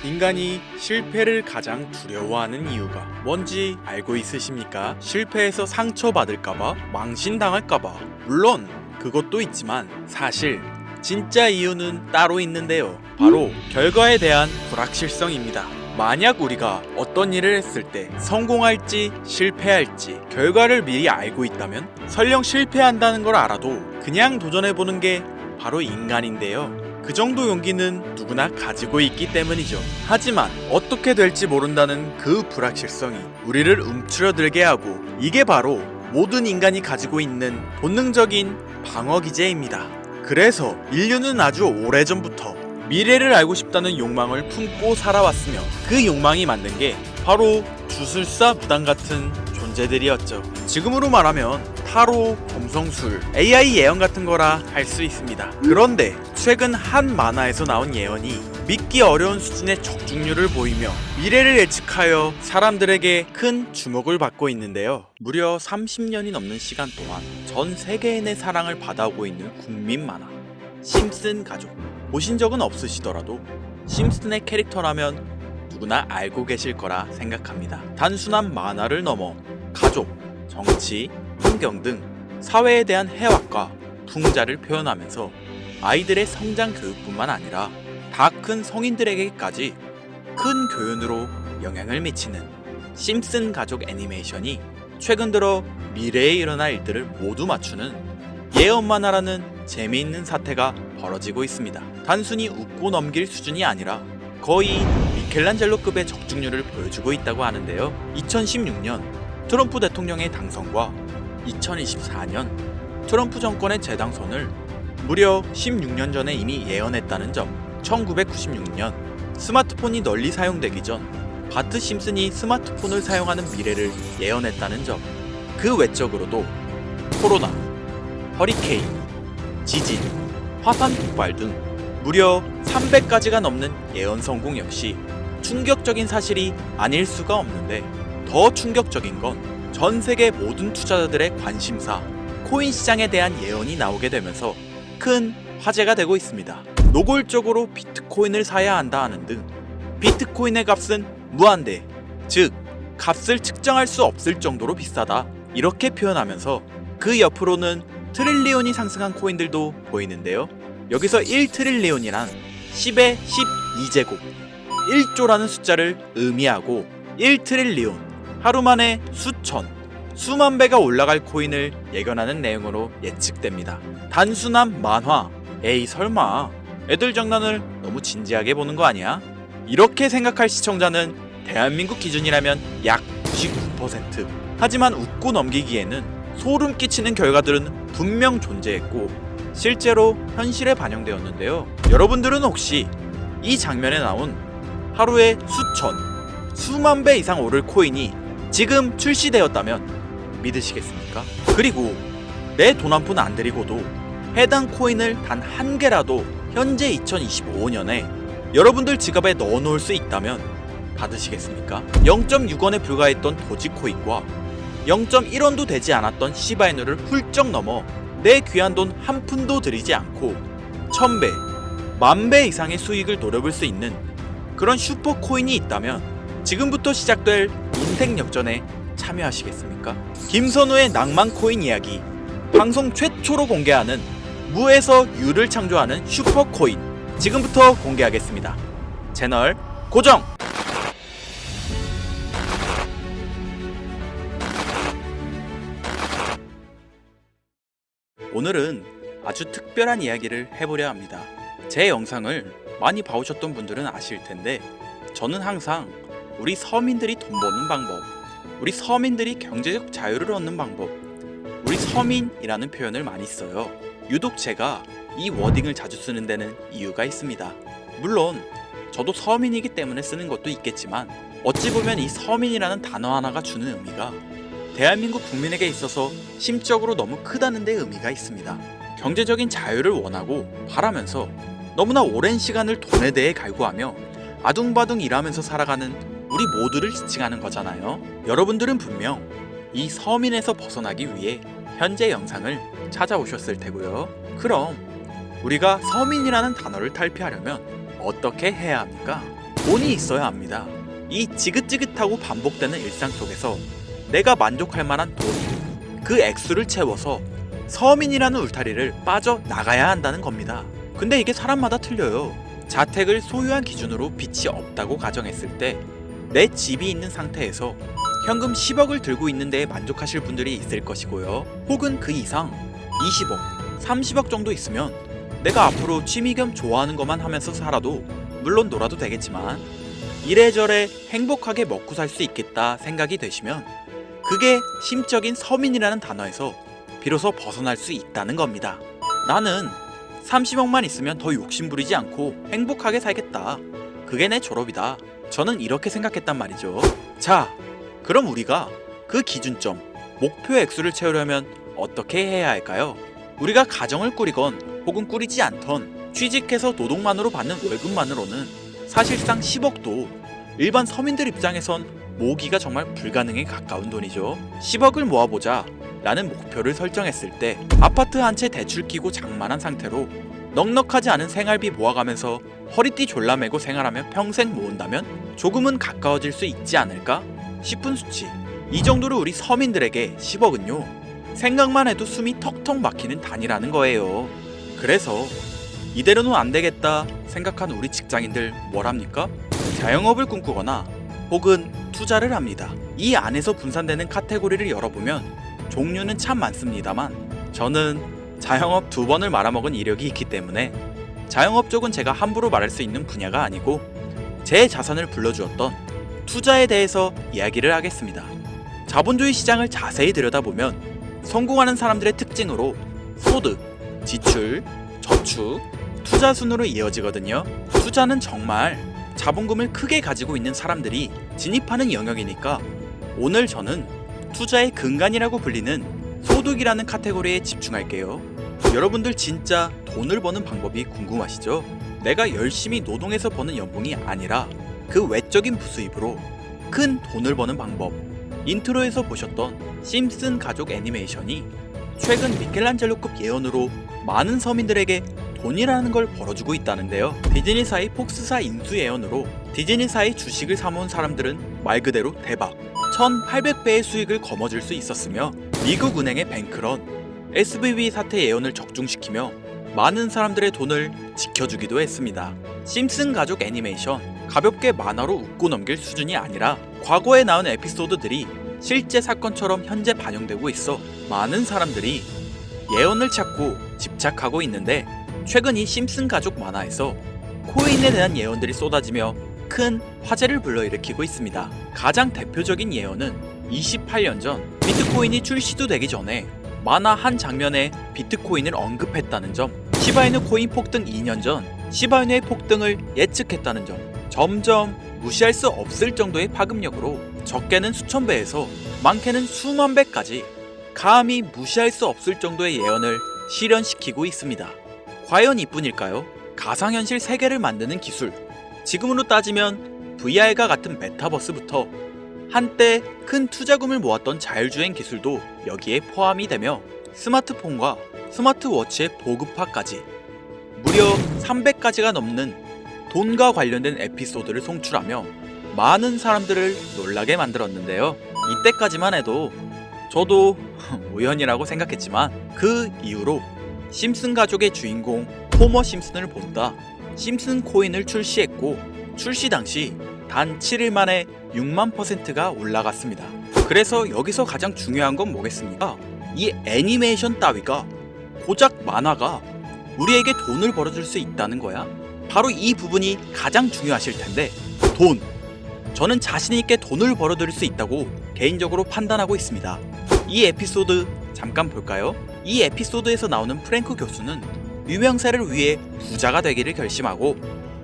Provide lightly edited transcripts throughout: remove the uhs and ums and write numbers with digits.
인간이 실패를 가장 두려워하는 이유가 뭔지 알고 있으십니까? 실패해서 상처받을까봐? 망신당할까봐? 물론 그것도 있지만 사실 진짜 이유는 따로 있는데요. 바로 결과에 대한 불확실성입니다. 만약 우리가 어떤 일을 했을 때 성공할지 실패할지 결과를 미리 알고 있다면 설령 실패한다는 걸 알아도 그냥 도전해보는 게 바로 인간인데요. 그 정도 용기는 누구나 가지고 있기 때문이죠. 하지만 어떻게 될지 모른다는 그 불확실성이 우리를 움츠러들게 하고, 이게 바로 모든 인간이 가지고 있는 본능적인 방어 기제입니다. 그래서 인류는 아주 오래전부터 미래를 알고 싶다는 욕망을 품고 살아왔으며, 그 욕망이 만든 게 바로 주술사 무당 같은 존재들이었죠. 지금으로 말하면 타로, 점성술, AI 예언 같은 거라 할 수 있습니다. 그런데 최근 한 만화에서 나온 예언이 믿기 어려운 수준의 적중률을 보이며 미래를 예측하여 사람들에게 큰 주목을 받고 있는데요. 무려 30년이 넘는 시간 동안 전 세계인의 사랑을 받아오고 있는 국민 만화 심슨 가족. 보신 적은 없으시더라도 심슨의 캐릭터라면 누구나 알고 계실 거라 생각합니다. 단순한 만화를 넘어 가족, 정치, 환경 등 사회에 대한 해악과 풍자를 표현하면서 아이들의 성장 교육뿐만 아니라 다 큰 성인들에게까지 큰 교훈으로 영향을 미치는 심슨 가족 애니메이션이 최근 들어 미래에 일어날 일들을 모두 맞추는 예언 만화라는 재미있는 사태가 벌어지고 있습니다. 단순히 웃고 넘길 수준이 아니라 거의 미켈란젤로급의 적중률을 보여주고 있다고 하는데요. 2016년 트럼프 대통령의 당선과 2024년 트럼프 정권의 재당선을 무려 16년 전에 이미 예언했다는 점. 1996년 스마트폰이 널리 사용되기 전 바트 심슨이 스마트폰을 사용하는 미래를 예언했다는 점. 그 외적으로도 코로나, 허리케인, 지진, 화산 폭발 등 무려 300가지가 넘는 예언 성공 역시 충격적인 사실이 아닐 수가 없는데, 더 충격적인 건 전 세계 모든 투자자들의 관심사, 코인 시장에 대한 예언이 나오게 되면서 큰 화제가 되고 있습니다. 노골적으로 비트코인을 사야 한다 하는 등 비트코인의 값은 무한대, 즉 값을 측정할 수 없을 정도로 비싸다, 이렇게 표현하면서 그 옆으로는 트릴리온이 상승한 코인들도 보이는데요. 여기서 1트릴리온이란 10의 12제곱 1조라는 숫자를 의미하고 1트릴리온, 하루 만에 수천, 수만 배가 올라갈 코인을 예견하는 내용으로 예측됩니다. 단순한 만화, 에이 설마 애들 장난을 너무 진지하게 보는 거 아니야? 이렇게 생각할 시청자는 대한민국 기준이라면 약 99%. 하지만 웃고 넘기기에는 소름 끼치는 결과들은 분명 존재했고 실제로 현실에 반영되었는데요. 여러분들은 혹시 이 장면에 나온 하루에 수천, 수만 배 이상 오를 코인이 지금 출시되었다면 믿으시겠습니까? 그리고 내 돈 한 푼 안 들이고도 해당 코인을 단 한 개라도 현재 2025년에 여러분들 지갑에 넣어놓을 수 있다면 받으시겠습니까? 0.6원에 불과했던 도지코인과 0.1원도 되지 않았던 시바이누를 훌쩍 넘어 내 귀한 돈 한 푼도 들이지 않고 1000배, 10,000배 이상의 수익을 노려볼 수 있는 그런 슈퍼코인이 있다면 지금부터 시작될 인생 역전에 참여하시겠습니까? 김선우의 낭만코인 이야기, 방송 최초로 공개하는 무에서 유를 창조하는 슈퍼코인, 지금부터 공개하겠습니다. 채널 고정! 오늘은 아주 특별한 이야기를 해보려 합니다. 제 영상을 많이 봐오셨던 분들은 아실 텐데, 저는 항상 우리 서민들이 돈 버는 방법, 우리 서민들이 경제적 자유를 얻는 방법, 우리 서민이라는 표현을 많이 써요. 유독 제가 이 워딩을 자주 쓰는 데는 이유가 있습니다. 물론 저도 서민이기 때문에 쓰는 것도 있겠지만, 어찌 보면 이 서민이라는 단어 하나가 주는 의미가 대한민국 국민에게 있어서 심적으로 너무 크다는 데 의미가 있습니다. 경제적인 자유를 원하고 바라면서 너무나 오랜 시간을 돈에 대해 갈구하며 아둥바둥 일하면서 살아가는 우리 모두를 지칭하는 거잖아요. 여러분들은 분명 이 서민에서 벗어나기 위해 현재 영상을 찾아오셨을 테고요. 그럼 우리가 서민이라는 단어를 탈피하려면 어떻게 해야 합니까? 돈이 있어야 합니다. 이 지긋지긋하고 반복되는 일상 속에서 내가 만족할 만한 돈, 그 액수를 채워서 서민이라는 울타리를 빠져나가야 한다는 겁니다. 근데 이게 사람마다 틀려요. 자택을 소유한 기준으로 빚이 없다고 가정했을 때 내 집이 있는 상태에서 현금 10억을 들고 있는 데에 만족하실 분들이 있을 것이고요. 혹은 그 이상 20억, 30억 정도 있으면 내가 앞으로 취미 겸 좋아하는 것만 하면서 살아도 물론 놀아도 되겠지만 이래저래 행복하게 먹고 살 수 있겠다 생각이 되시면 그게 심적인 서민이라는 단어에서 비로소 벗어날 수 있다는 겁니다. 나는 30억만 있으면 더 욕심부리지 않고 행복하게 살겠다. 그게 내 졸업이다. 저는 이렇게 생각했단 말이죠. 자, 그럼 우리가 그 기준점, 목표 액수를 채우려면 어떻게 해야 할까요? 우리가 가정을 꾸리건 혹은 꾸리지 않던 취직해서 노동만으로 받는 월급만으로는 사실상 10억도 일반 서민들 입장에선 모으기가 정말 불가능에 가까운 돈이죠. 10억을 모아보자 라는 목표를 설정했을 때 아파트 한 채 대출 끼고 장만한 상태로 넉넉하지 않은 생활비 모아가면서 허리띠 졸라매고 생활하며 평생 모은다면 조금은 가까워질 수 있지 않을까 싶은 수치. 이 정도로 우리 서민들에게 10억은요 생각만 해도 숨이 턱턱 막히는 단위라는 거예요. 그래서 이대로는 안 되겠다 생각한 우리 직장인들 뭘 합니까? 자영업을 꿈꾸거나 혹은 투자를 합니다. 이 안에서 분산되는 카테고리를 열어보면 종류는 참 많습니다만 저는 자영업 2번을 말아먹은 이력이 있기 때문에 자영업 쪽은 제가 함부로 말할 수 있는 분야가 아니고 제 자산을 불러주었던 투자에 대해서 이야기를 하겠습니다. 자본주의 시장을 자세히 들여다보면 성공하는 사람들의 특징으로 소득, 지출, 저축, 투자 순으로 이어지거든요. 투자는 정말 자본금을 크게 가지고 있는 사람들이 진입하는 영역이니까 오늘 저는 투자의 근간이라고 불리는 소득이라는 카테고리에 집중할게요. 여러분들 진짜 돈을 버는 방법이 궁금하시죠? 내가 열심히 노동해서 버는 연봉이 아니라 그 외적인 부수입으로 큰 돈을 버는 방법. 인트로에서 보셨던 심슨 가족 애니메이션이 최근 미켈란젤로급 예언으로 많은 서민들에게 돈이라는 걸 벌어주고 있다는데요. 디즈니사의 폭스사 인수 예언으로 디즈니사의 주식을 사모은 사람들은 말 그대로 대박 1800배의 수익을 거머쥘 수 있었으며 미국 은행의 뱅크런, SVB 사태 예언을 적중시키며 많은 사람들의 돈을 지켜주기도 했습니다. 심슨 가족 애니메이션 가볍게 만화로 웃고 넘길 수준이 아니라 과거에 나온 에피소드들이 실제 사건처럼 현재 반영되고 있어 많은 사람들이 예언을 찾고 집착하고 있는데 최근 이 심슨 가족 만화에서 코인에 대한 예언들이 쏟아지며 큰 화제를 불러일으키고 있습니다. 가장 대표적인 예언은 28년 전 비트코인이 출시도 되기 전에 만화 한 장면에 비트코인을 언급했다는 점, 시바이누 코인 폭등 2년 전 시바이누의 폭등을 예측했다는 점, 점점 무시할 수 없을 정도의 파급력으로 적게는 수천 배에서 많게는 수만 배까지 감히 무시할 수 없을 정도의 예언을 실현시키고 있습니다. 과연 이뿐일까요? 가상현실 세계를 만드는 기술, 지금으로 따지면 VR과 같은 메타버스부터 한때 큰 투자금을 모았던 자율주행 기술도 여기에 포함이 되며 스마트폰과 스마트워치의 보급화까지 무려 300가지가 넘는 돈과 관련된 에피소드를 송출하며 많은 사람들을 놀라게 만들었는데요. 이때까지만 해도 저도 우연이라고 생각했지만 그 이후로 심슨 가족의 주인공 호머 심슨을 본다 심슨 코인을 출시했고 출시 당시 단 7일 만에 6만%가 올라갔습니다. 그래서 여기서 가장 중요한 건 뭐겠습니까? 이 애니메이션 따위가 고작 만화가 우리에게 돈을 벌어줄 수 있다는 거야. 바로 이 부분이 가장 중요하실 텐데 돈! 저는 자신있게 돈을 벌어들일 수 있다고 개인적으로 판단하고 있습니다. 이 에피소드 잠깐 볼까요? 이 에피소드에서 나오는 프랭크 교수는 유명세를 위해 부자가 되기를 결심하고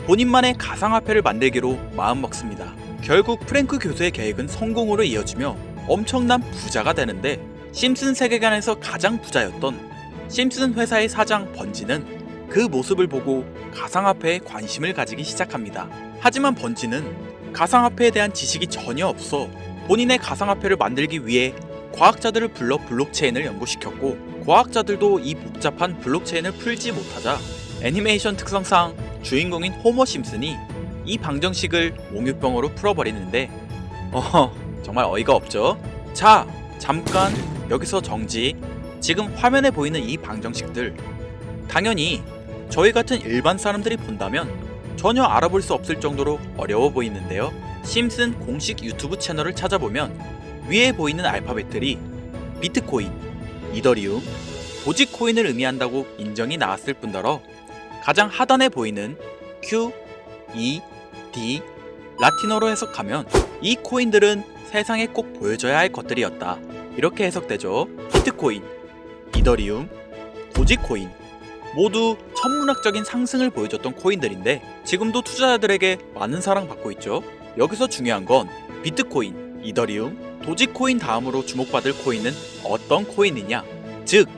본인만의 가상화폐를 만들기로 마음먹습니다. 결국 프랭크 교수의 계획은 성공으로 이어지며 엄청난 부자가 되는데 심슨 세계관에서 가장 부자였던 심슨 회사의 사장 번지는 그 모습을 보고 가상화폐에 관심을 가지기 시작합니다. 하지만 번지는 가상화폐에 대한 지식이 전혀 없어 본인의 가상화폐를 만들기 위해 과학자들을 불러 블록체인을 연구시켰고 과학자들도 이 복잡한 블록체인을 풀지 못하자 애니메이션 특성상 주인공인 호머 심슨이 이 방정식을 몽유병으로 풀어버리는데 정말 어이가 없죠? 자, 잠깐 여기서 정지. 지금 화면에 보이는 이 방정식들, 당연히 저희 같은 일반 사람들이 본다면 전혀 알아볼 수 없을 정도로 어려워 보이는데요. 심슨 공식 유튜브 채널을 찾아보면 위에 보이는 알파벳들이 비트코인, 이더리움, 도지코인을 의미한다고 인정이 나왔을 뿐더러 가장 하단에 보이는 Q, E, D, 라틴어로 해석하면 이 코인들은 세상에 꼭 보여줘야 할 것들이었다, 이렇게 해석되죠. 비트코인, 이더리움, 도지코인 모두 천문학적인 상승을 보여줬던 코인들인데 지금도 투자자들에게 많은 사랑받고 있죠. 여기서 중요한 건 비트코인, 이더리움, 도지코인 다음으로 주목받을 코인은 어떤 코인이냐, 즉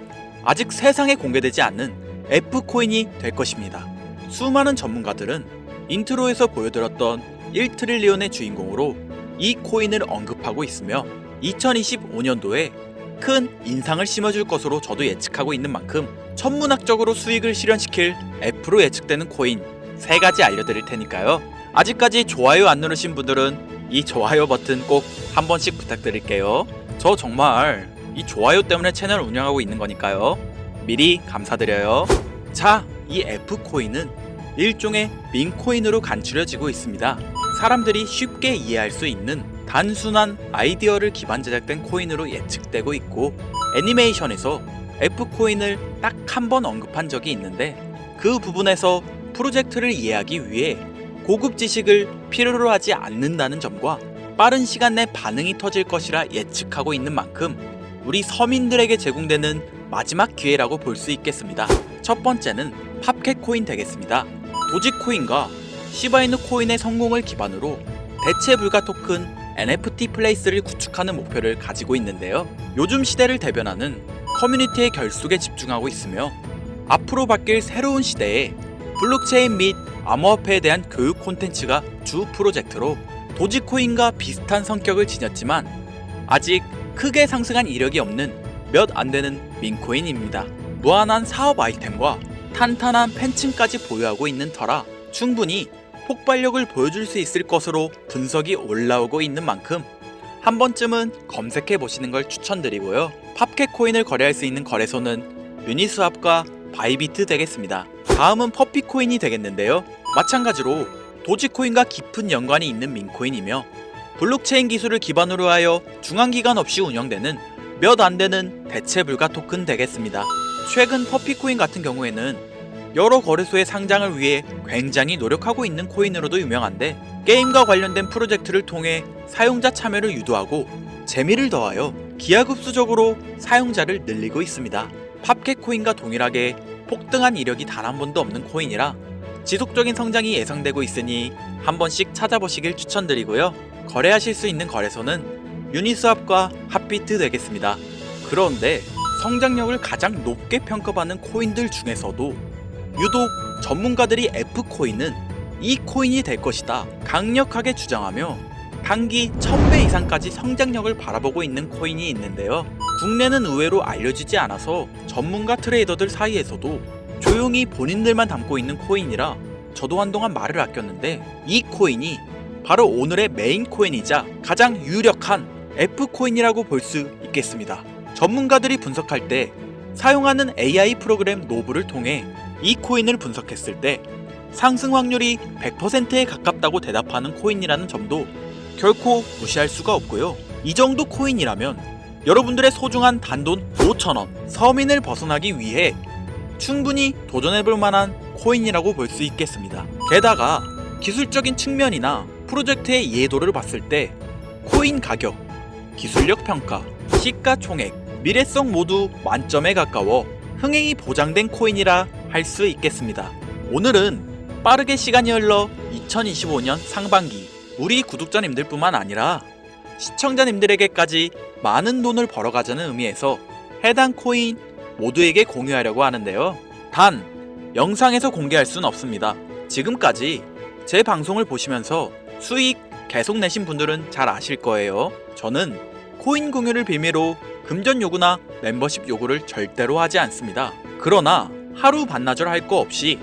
아직 세상에 공개되지 않는 F코인이 될 것입니다. 수많은 전문가들은 인트로에서 보여드렸던 1트릴리온의 주인공으로 이 코인을 언급하고 있으며 2025년도에 큰 인상을 심어줄 것으로 저도 예측하고 있는 만큼 천문학적으로 수익을 실현시킬 F로 예측되는 코인 3가지 알려드릴 테니까요. 아직까지 좋아요 안 누르신 분들은 이 좋아요 버튼 꼭 한 번씩 부탁드릴게요. 저 정말 이 좋아요 때문에 채널 운영하고 있는 거니까요. 미리 감사드려요. 자, 이 F코인은 일종의 밈코인으로 간추려지고 있습니다. 사람들이 쉽게 이해할 수 있는 단순한 아이디어를 기반 제작된 코인으로 예측되고 있고, 애니메이션에서 F코인을 딱 한 번 언급한 적이 있는데 그 부분에서 프로젝트를 이해하기 위해 고급 지식을 필요로 하지 않는다는 점과 빠른 시간 내 반응이 터질 것이라 예측하고 있는 만큼 우리 서민들에게 제공되는 마지막 기회라고 볼 수 있겠습니다. 첫 번째는 팝캣코인 되겠습니다. 도지코인과 시바이누 코인의 성공을 기반으로 대체 불가 토큰 NFT 플레이스를 구축하는 목표를 가지고 있는데요. 요즘 시대를 대변하는 커뮤니티의 결속에 집중하고 있으며 앞으로 바뀔 새로운 시대에 블록체인 및 암호화폐에 대한 교육 콘텐츠가 주 프로젝트로 도지코인과 비슷한 성격을 지녔지만 아직 크게 상승한 이력이 없는 몇 안 되는 밈코인입니다. 무한한 사업 아이템과 탄탄한 팬층까지 보유하고 있는 터라 충분히 폭발력을 보여줄 수 있을 것으로 분석이 올라오고 있는 만큼 한 번쯤은 검색해 보시는 걸 추천드리고요. 팝캣코인을 거래할 수 있는 거래소는 유니스왑과 바이비트 되겠습니다. 다음은 퍼피코인이 되겠는데요. 마찬가지로 도지코인과 깊은 연관이 있는 밈코인이며 블록체인 기술을 기반으로 하여 중앙기관 없이 운영되는 몇 안 되는 대체 불가 토큰 되겠습니다. 최근 퍼피코인 같은 경우에는 여러 거래소의 상장을 위해 굉장히 노력하고 있는 코인으로도 유명한데 게임과 관련된 프로젝트를 통해 사용자 참여를 유도하고 재미를 더하여 기하급수적으로 사용자를 늘리고 있습니다. 팝캣코인과 동일하게 폭등한 이력이 단 한 번도 없는 코인이라 지속적인 성장이 예상되고 있으니 한 번씩 찾아보시길 추천드리고요. 거래하실 수 있는 거래소는 유니스왑과 핫비트 되겠습니다. 그런데 성장력을 가장 높게 평가받는 코인들 중에서도 유독 전문가들이 F코인은 이 코인이 될 것이다 강력하게 주장하며 단기 1000배 이상까지 성장력을 바라보고 있는 코인이 있는데요. 국내는 의외로 알려지지 않아서 전문가 트레이더들 사이에서도 조용히 본인들만 담고 있는 코인이라 저도 한동안 말을 아꼈는데 이 코인이 바로 오늘의 메인 코인이자 가장 유력한 F코인이라고 볼 수 있겠습니다. 전문가들이 분석할 때 사용하는 AI 프로그램 노브를 통해 이 코인을 분석했을 때 상승 확률이 100%에 가깝다고 대답하는 코인이라는 점도 결코 무시할 수가 없고요. 이 정도 코인이라면 여러분들의 소중한 단돈 5,000원 서민을 벗어나기 위해 충분히 도전해볼 만한 코인이라고 볼 수 있겠습니다. 게다가 기술적인 측면이나 프로젝트의 이해도를 봤을 때 코인 가격, 기술력 평가, 시가총액, 미래성 모두 만점에 가까워 흥행이 보장된 코인이라 할 수 있겠습니다. 오늘은 빠르게 시간이 흘러 2025년 상반기 우리 구독자님들 뿐만 아니라 시청자님들에게까지 많은 돈을 벌어가자는 의미에서 해당 코인 모두에게 공유하려고 하는데요. 단 영상에서 공개할 순 없습니다. 지금까지 제 방송을 보시면서 수익 계속 내신 분들은 잘 아실 거예요. 저는 코인 공유를 빌미로 금전 요구나 멤버십 요구를 절대로 하지 않습니다. 그러나 하루 반나절 할 거 없이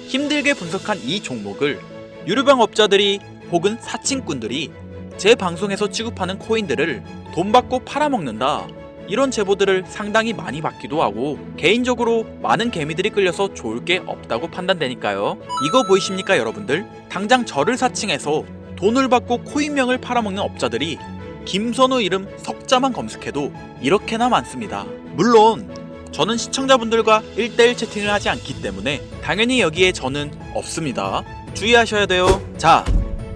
힘들게 분석한 이 종목을 유료병 업자들이 혹은 사칭꾼들이 제 방송에서 취급하는 코인들을 돈 받고 팔아먹는다, 이런 제보들을 상당히 많이 받기도 하고 개인적으로 많은 개미들이 끌려서 좋을 게 없다고 판단되니까요. 이거 보이십니까 여러분들? 당장 저를 사칭해서 돈을 받고 코인명을 팔아먹는 업자들이 김선우 이름 석자만 검색해도 이렇게나 많습니다. 물론 저는 시청자분들과 1대1 채팅을 하지 않기 때문에 당연히 여기에 저는 없습니다. 주의하셔야 돼요. 자,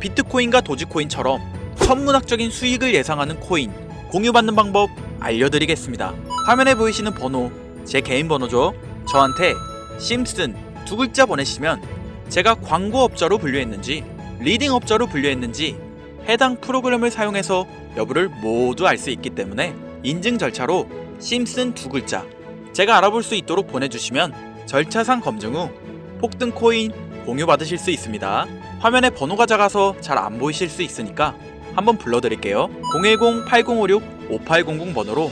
비트코인과 도지코인처럼 천문학적인 수익을 예상하는 코인 공유받는 방법 알려드리겠습니다. 화면에 보이시는 번호 제 개인 번호죠. 저한테 심슨 두 글자 보내시면 제가 광고업자로 분류했는지 리딩업자로 분류했는지 해당 프로그램을 사용해서 여부를 모두 알 수 있기 때문에 인증 절차로 심슨 두 글자 제가 알아볼 수 있도록 보내주시면 절차상 검증 후 폭등 코인 공유 받으실 수 있습니다. 화면에 번호가 작아서 잘 안 보이실 수 있으니까 한번 불러드릴게요. 010-8056-5800 번호로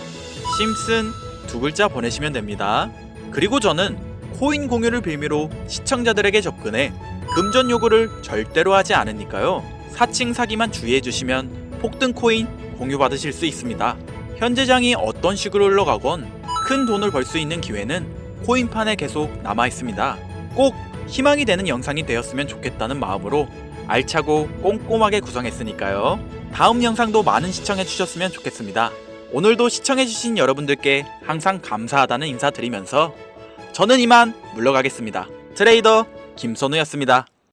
심슨 두 글자 보내시면 됩니다. 그리고 저는 코인 공유를 빌미로 시청자들에게 접근해 금전 요구를 절대로 하지 않으니까요. 사칭 사기만 주의해 주시면 폭등 코인 공유 받으실 수 있습니다. 현재장이 어떤 식으로 흘러가건 큰 돈을 벌 수 있는 기회는 코인판에 계속 남아 있습니다. 꼭 희망이 되는 영상이 되었으면 좋겠다는 마음으로 알차고 꼼꼼하게 구성했으니까요. 다음 영상도 많은 시청해 주셨으면 좋겠습니다. 오늘도 시청해 주신 여러분들께 항상 감사하다는 인사 드리면서 저는 이만 물러가겠습니다. 트레이더 김선우였습니다.